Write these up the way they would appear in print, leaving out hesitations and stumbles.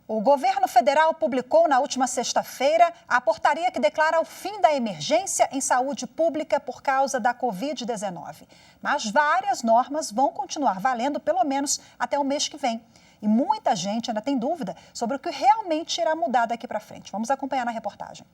O governo federal publicou na última sexta-feira a portaria que declara o fim da emergência em saúde pública por causa da Covid-19. Mas várias normas vão continuar valendo pelo menos até o mês que vem. E muita gente ainda tem dúvida sobre o que realmente irá mudar daqui para frente. Vamos acompanhar na reportagem.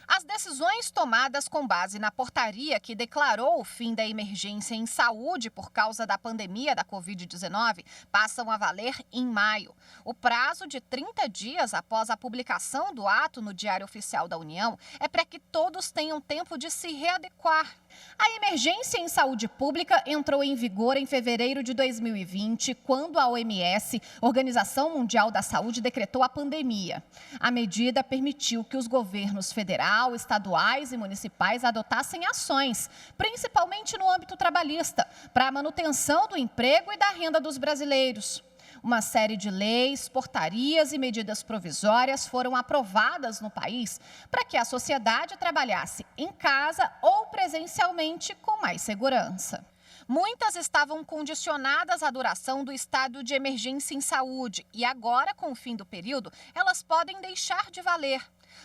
As decisões tomadas com base na portaria que declarou o fim da emergência em saúde por causa da pandemia da Covid-19 passam a valer em maio. O prazo de 30 dias após a publicação do ato no Diário Oficial da União é para que todos tenham tempo de se readequar. A emergência em saúde pública entrou em vigor em fevereiro de 2020, quando a OMS, Organização Mundial da Saúde, decretou a pandemia. A medida permitiu que os governos federal, estaduais e municipais adotassem ações, principalmente no âmbito trabalhista, para a manutenção do emprego e da renda dos brasileiros. Uma série de leis, portarias e medidas provisórias foram aprovadas no país para que a sociedade trabalhasse em casa ou presencialmente com mais segurança. Muitas estavam condicionadas à duração do estado de emergência em saúde e agora, com o fim do período, elas podem deixar de valer.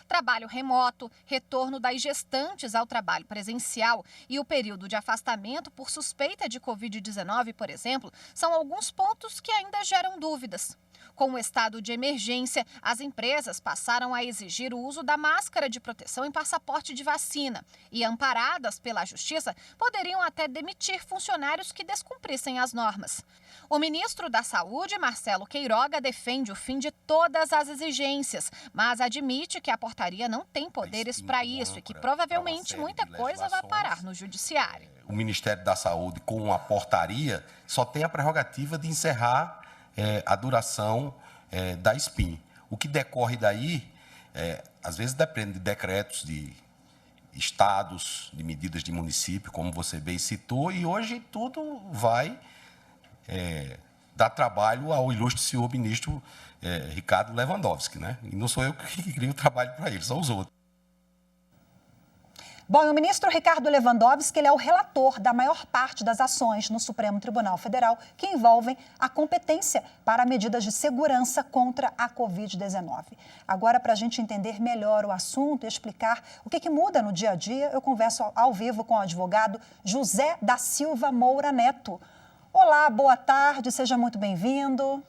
Trabalho remoto, retorno das gestantes ao trabalho presencial e o período de afastamento por suspeita de Covid-19, por exemplo, são alguns pontos que ainda geram dúvidas. Com o estado de emergência, as empresas passaram a exigir o uso da máscara de proteção em passaporte de vacina e, amparadas pela Justiça, poderiam até demitir funcionários que descumprissem as normas. O ministro da Saúde, Marcelo Queiroga, defende o fim de todas as exigências, mas admite que a portaria não tem poderes para isso e que provavelmente muita coisa vai parar no judiciário. O Ministério da Saúde, com a portaria, só tem a prerrogativa de encerrar a duração da SPIN. O que decorre daí, às vezes depende de decretos de estados, de medidas de município, como você bem citou, e hoje tudo vai dar trabalho ao ilustre senhor ministro Ricardo Lewandowski, né? E não sou eu que crio o trabalho para ele, são os outros. Bom, e o ministro Ricardo Lewandowski, ele é o relator da maior parte das ações no Supremo Tribunal Federal que envolvem a competência para medidas de segurança contra a Covid-19. Agora, para a gente entender melhor o assunto e explicar o que muda no dia a dia, eu converso ao vivo com o advogado José da Silva Moura Neto. Olá, boa tarde, seja muito bem-vindo.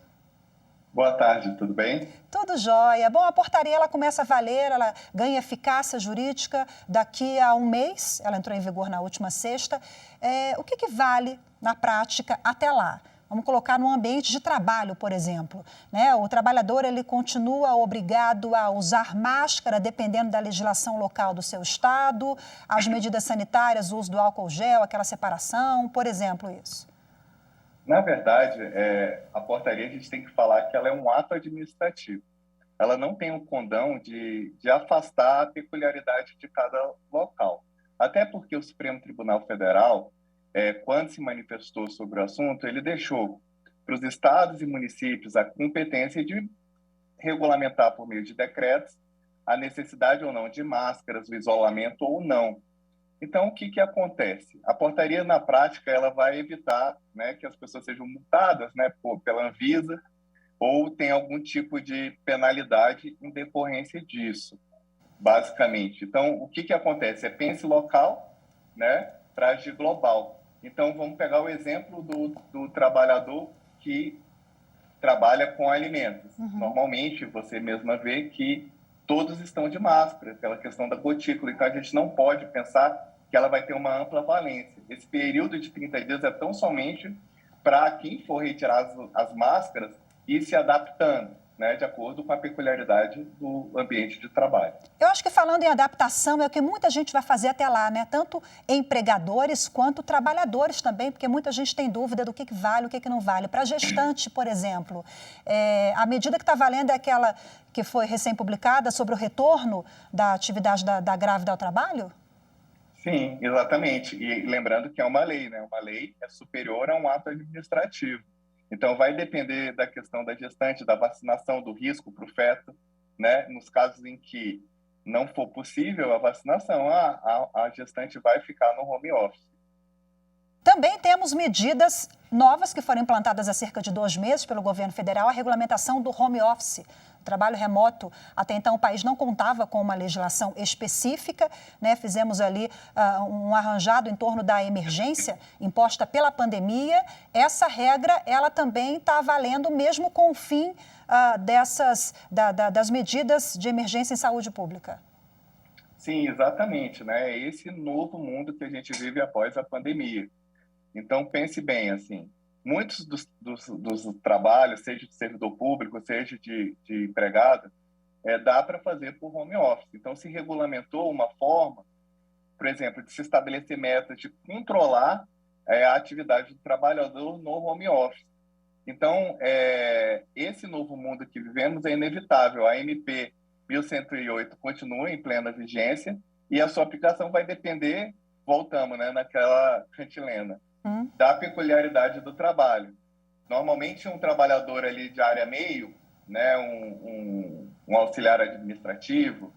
Boa tarde, tudo bem? Tudo jóia. Bom, a portaria ela começa a valer, ela ganha eficácia jurídica daqui a um mês, ela entrou em vigor na última sexta. O que vale na prática até lá? Vamos colocar no ambiente de trabalho, por exemplo, né? O trabalhador ele continua obrigado a usar máscara dependendo da legislação local do seu estado, as medidas sanitárias, o uso do álcool gel, aquela separação, por exemplo, isso. Na verdade, a portaria a gente tem que falar que ela é um ato administrativo. Ela não tem um condão de afastar a peculiaridade de cada local. Até porque o Supremo Tribunal Federal, quando se manifestou sobre o assunto, ele deixou para os estados e municípios a competência de regulamentar por meio de decretos a necessidade ou não de máscaras, o isolamento ou não. Então, o que acontece? A portaria, na prática, ela vai evitar, né, que as pessoas sejam multadas, né, pela Anvisa ou tenha algum tipo de penalidade em decorrência disso, basicamente. Então, o que acontece? Pense local, né, para agir global. Então, vamos pegar o exemplo do trabalhador que trabalha com alimentos. Uhum. Normalmente, você mesma vê que todos estão de máscara, pela questão da gotícula. Então, a gente não pode pensar que ela vai ter uma ampla valência. Esse período de 30 dias é tão somente para quem for retirar as máscaras e se adaptando, né, de acordo com a peculiaridade do ambiente de trabalho. Eu acho que falando em adaptação é o que muita gente vai fazer até lá, né? Tanto empregadores quanto trabalhadores também, porque muita gente tem dúvida do que vale, o que não vale. Para gestante, por exemplo, a medida que está valendo é aquela que foi recém-publicada sobre o retorno da atividade da grávida ao trabalho? Sim, exatamente. E lembrando que é uma lei, né? Uma lei é superior a um ato administrativo. Então, vai depender da questão da gestante, da vacinação, do risco para o feto, né? Nos casos em que não for possível a vacinação, a gestante vai ficar no home office. Também temos medidas novas que foram implantadas há cerca de 2 meses pelo governo federal, a regulamentação do home office. Trabalho remoto, até então o país não contava com uma legislação específica, né? Fizemos ali um arranjado em torno da emergência imposta pela pandemia. Essa regra, ela também está valendo mesmo com o fim das medidas de emergência em saúde pública. Sim, exatamente, né? É esse novo mundo que a gente vive após a pandemia. Então, pense bem, assim, muitos dos trabalhos, seja de servidor público, seja de empregado, dá para fazer por home office. Então, se regulamentou uma forma, por exemplo, de se estabelecer metas de controlar a atividade do trabalhador no home office. Então, esse novo mundo que vivemos é inevitável. A MP 1108 continua em plena vigência e a sua aplicação vai depender, voltamos, né, naquela cantilena, da peculiaridade do trabalho. Normalmente, um trabalhador ali de área meio, né, um auxiliar administrativo,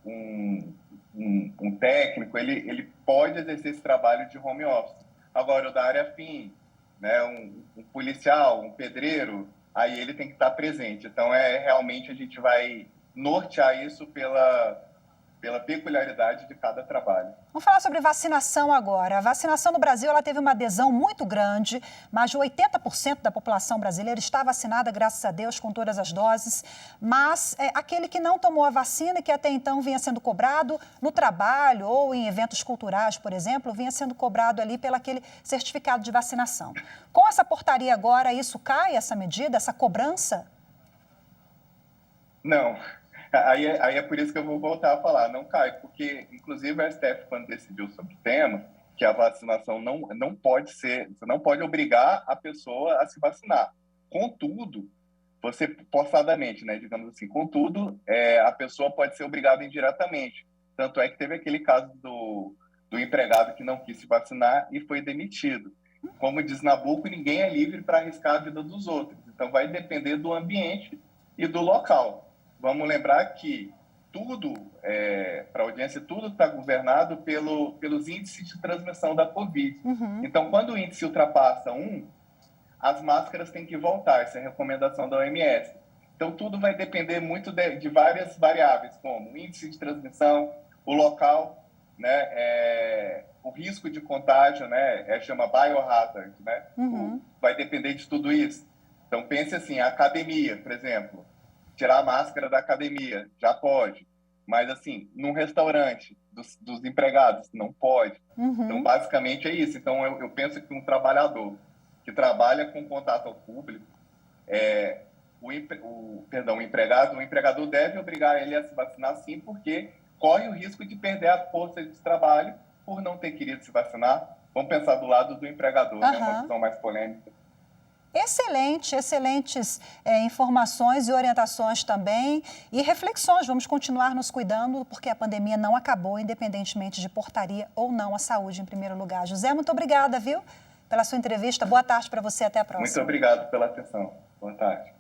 um técnico, ele pode exercer esse trabalho de home office. Agora, o da área fim, né, um policial, um pedreiro, aí ele tem que estar presente. Então, realmente a gente vai nortear isso pela peculiaridade de cada trabalho. Vamos falar sobre vacinação agora. A vacinação no Brasil ela teve uma adesão muito grande, mais de 80% da população brasileira está vacinada, graças a Deus, com todas as doses, mas aquele que não tomou a vacina e que até então vinha sendo cobrado no trabalho ou em eventos culturais, por exemplo, vinha sendo cobrado ali pelo aquele certificado de vacinação. Com essa portaria agora, isso cai, essa medida, essa cobrança? Não. Aí é por isso que eu vou voltar a falar, não cai, porque, inclusive, a STF, quando decidiu sobre o tema, que a vacinação não pode ser, você não pode obrigar a pessoa a se vacinar. Contudo, você, forçadamente, né, digamos assim, contudo, a pessoa pode ser obrigada indiretamente. Tanto é que teve aquele caso do empregado que não quis se vacinar e foi demitido. Como diz Nabucco, ninguém é livre para arriscar a vida dos outros. Então, vai depender do ambiente e do local. Vamos lembrar que tudo, para a audiência, tudo está governado pelos índices de transmissão da Covid. Então, quando o índice ultrapassa 1, as máscaras têm que voltar, essa é a recomendação da OMS. Então, tudo vai depender muito de várias variáveis, como o índice de transmissão, o local, né, o risco de contágio, né, chama biohazard, né, vai depender de tudo isso. Então, pense assim, a academia, por exemplo, tirar a máscara da academia, já pode. Mas, assim, num restaurante dos empregados, não pode. Então, basicamente, é isso. Então, eu penso que um trabalhador que trabalha com contato ao público, o empregador deve obrigar ele a se vacinar, sim, porque corre o risco de perder a força de trabalho por não ter querido se vacinar. Vamos pensar do lado do empregador, né? Uma visão mais polêmica. Excelentes informações e orientações também e reflexões. Vamos continuar nos cuidando porque a pandemia não acabou, independentemente de portaria ou não, a saúde em primeiro lugar. José, muito obrigada, viu, pela sua entrevista. Boa tarde para você, até a próxima. Muito obrigado pela atenção. Boa tarde.